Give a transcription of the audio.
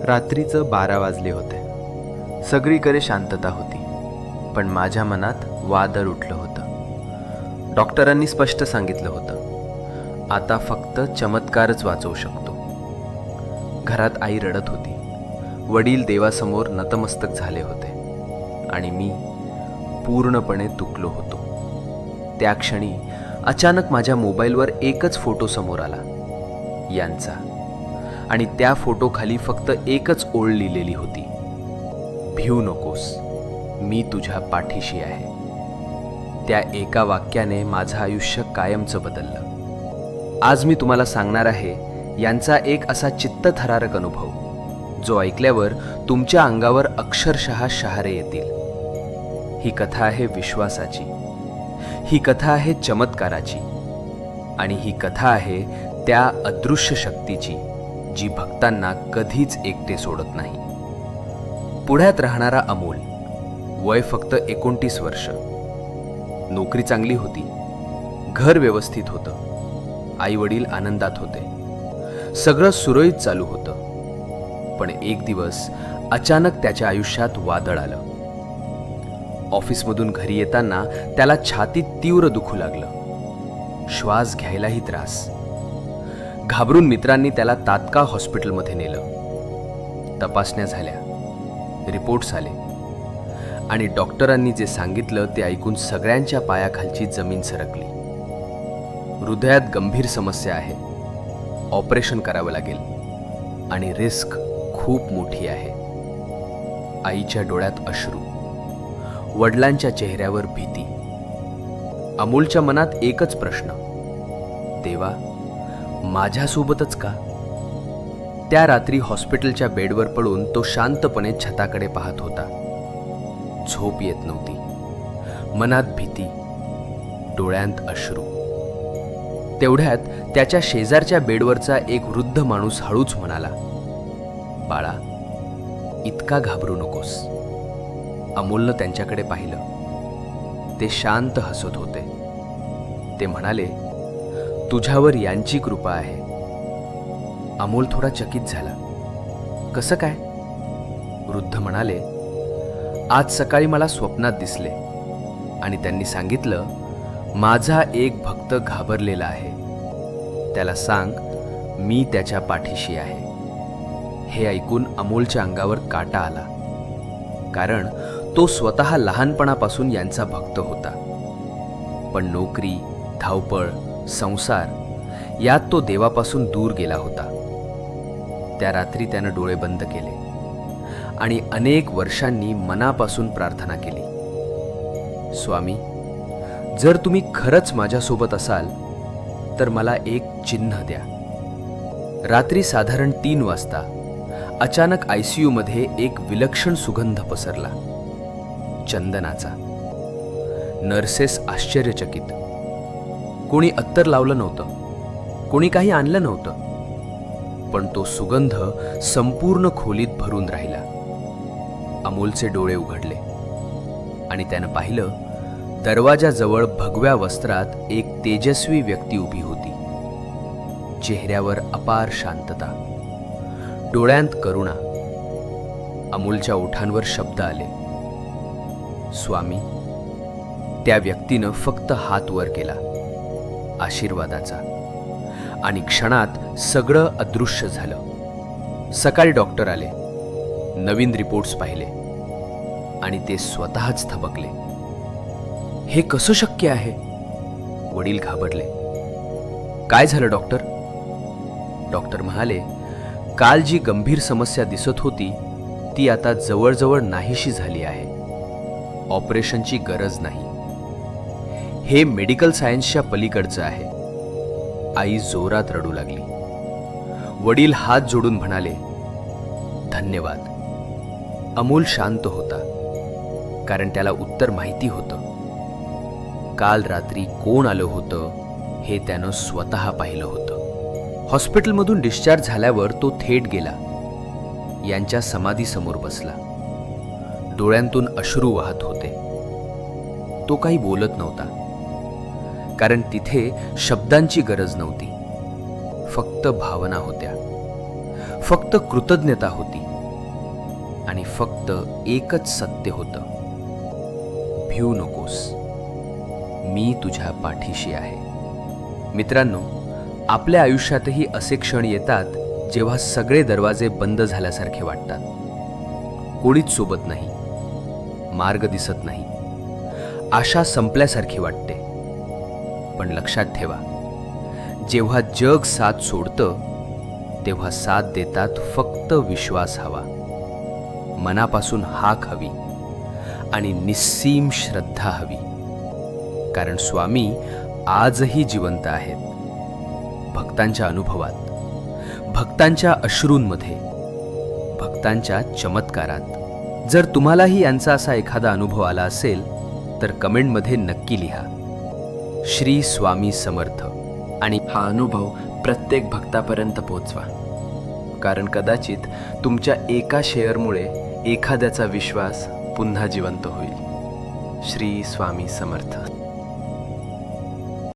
रात्रीचं 12 वाजले होते. सगळीकडे शांतता होती, पण माझ्या मनात वादळ उठलं होतं. डॉक्टरांनी स्पष्ट सांगितलं होतं, आता फक्त चमत्कारच वाचवू शकतो. घरात आई रडत होती, वडील देवासमोर नतमस्तक झाले होते आणि मी पूर्णपणे तुटलो होतो. त्या क्षणी अचानक माझ्या मोबाईलवर एकच फोटो समोर आला, यांचा. आणि त्या फोटोखाली फक्त एकच ओळ लिहिलेली होती, भिऊ नकोस, मी तुझ्या पाठीशी आहे. त्या एका वाक्याने माझं आयुष्य कायमचं बदललं. आज मी तुम्हाला सांगणार आहे यांचा एक असा चित्तथरारक अनुभव, जो ऐकल्यावर तुमच्या अंगावर अक्षरशः शहारे येतील. ही कथा आहे विश्वासाची, ही कथा आहे चमत्काराची, आणि ही कथा आहे त्या अदृश्य शक्तीची, जी भक्तांना कधीच एकटे सोडत नाही. पुण्यात राहणारा अमोल, वय फक्त 29 वर्ष. नोकरी चांगली होती, घर व्यवस्थित होतं, आई वडील आनंदात होते, सगळं सुरळीत चालू होतं. पण एक दिवस अचानक त्याच्या आयुष्यात वादळ आलं. ऑफिसमधून घरी येताना त्याला छातीत तीव्र दुखू लागलं, श्वास घ्यायलाही त्रास. घाबरून मित्रांनी त्याला तात्काळ हॉस्पिटलमध्ये नेलं. तपासण्या झाल्या, रिपोर्ट्स आले, आणि डॉक्टरांनी जे सांगितलं ते ऐकून सगळ्यांच्या पायाखालची जमीन सरकली. हृदयात गंभीर समस्या आहे, ऑपरेशन करावं लागेल, आणि रिस्क खूप मोठी आहे. आईच्या डोळ्यात अश्रू, वडिलांच्या चेहऱ्यावर भीती. अमोलच्या मनात एकच प्रश्न, देवा, माझ्यासोबतच का? त्या रात्री हॉस्पिटलच्या बेडवर पडून तो शांतपणे छताकडे पाहत होता. झोप येत नव्हती, मनात भीती, डोळ्यांत अश्रू. तेवढ्यात त्याच्या शेजारच्या बेडवरचा एक वृद्ध माणूस हळूच म्हणाला, बाळा, इतका घाबरू नकोस. अमोलनं त्यांच्याकडे पाहिलं. ते शांत हसत होते. ते म्हणाले, तुझ्यावर यांची कृपा आहे. अमोल थोडा चकित झाला. कसं काय? वृद्ध म्हणाले, आज सकाळी मला स्वप्नात दिसले आणि त्यांनी सांगितलं, माझा एक भक्त घाबरलेला आहे, त्याला सांग मी त्याच्या पाठीशी आहे. हे ऐकून अमोलच्या अंगावर काटा आला, कारण तो स्वतः लहानपणापासून यांचा भक्त होता. पण नोकरी, धावपळ, संसार यात तो देवापासून दूर गेला होता. त्या रात्री त्यानं डोळे बंद केले आणि अनेक वर्षांनी मनापासून प्रार्थना केली, स्वामी, जर तुम्ही खरंच माझ्यासोबत असाल तर मला एक चिन्ह द्या. रात्री साधारण 3 वाजता अचानक ICU मध्ये एक विलक्षण सुगंध पसरला, चंदनाचा. नर्सेस आश्चर्यचकित. कोणी अत्तर लावलं नव्हतं, कोणी काही आणलं नव्हतं, पण तो सुगंध संपूर्ण खोलीत भरून राहिला. अमोलचे डोळे उघडले आणि त्यानं पाहिलं, दरवाजाजवळ भगव्या वस्त्रात एक तेजस्वी व्यक्ती उभी होती. चेहऱ्यावर अपार शांतता, डोळ्यांत करुणा. अमोलच्या ओठांवर शब्द आले, स्वामी. त्या व्यक्तीनं फक्त हात वर केला, आशीर्वादाचा, आणि क्षणात सगळं अदृश्य झालं. सकाळी डॉक्टर आले, नवीन रिपोर्ट्स पाहिले, आणि ते स्वतःच थबकले. हे कसं शक्य आहे? वडील घाबरले. काय झालं डॉक्टर? डॉक्टर म्हणाले, काल जी गंभीर समस्या दिसत होती ती आता जवळजवळ नाहीशी झाली आहे. ऑपरेशनची गरज नाही. हे मेडिकल सायन्सच्या पलीकडचं आहे. आई जोरात रडू लागली. वडील हात जोडून म्हणाले, धन्यवाद. अमोल शांत होता, कारण त्याला उत्तर माहिती होतं. काल रात्री कोण आलं होतं हे त्यानं स्वतः पाहिलं होतं. हॉस्पिटलमधून डिस्चार्ज झाल्यावर तो थेट गेला, यांच्या समाधीसमोर बसला. डोळ्यांतून अश्रू वाहत होते. तो काही बोलत नव्हता, कारण तिथे शब्दांची गरज नव्हती, फक्त भावना होत्या, फक्त कृतज्ञता होती. आणि फक्त एकच सत्य होतं. भिऊ नकोस, मी तुझ्या पाठीशी आहे. मित्रांनो, आपल्या आयुष्यातही असे क्षण येतात जेव्हा सगळे दरवाजे बंद झाल्यासारखे वाटतात. कोणीच सोबत नाही, मार्ग दिसत नाही, आशा संपल्यासारखी वाटते. पण लक्षात ठेवा, जेव्हा जग साथ सोडतं तेव्हा साथ देतात फक्त विश्वास हवा, मनापासून हाक हवी आणि निस्सीम श्रद्धा हवी. कारण स्वामी आजही जिवंत आहेत, भक्तांच्या अनुभवात, भक्तांच्या अश्रूंमध्ये, भक्तांच्या चमत्कारात. जर तुम्हालाही यांचा असा एखादा अनुभव आला असेल तर कमेंटमध्ये नक्की लिहा, श्री स्वामी समर्थ. आणि हा अनुभव प्रत्येक भक्तापर्यंत पोहोचवा, कारण कदाचित तुमच्या एका शेअरमुळे एखाद्याचा विश्वास पुन्हा जिवंत होईल. श्री स्वामी समर्थ.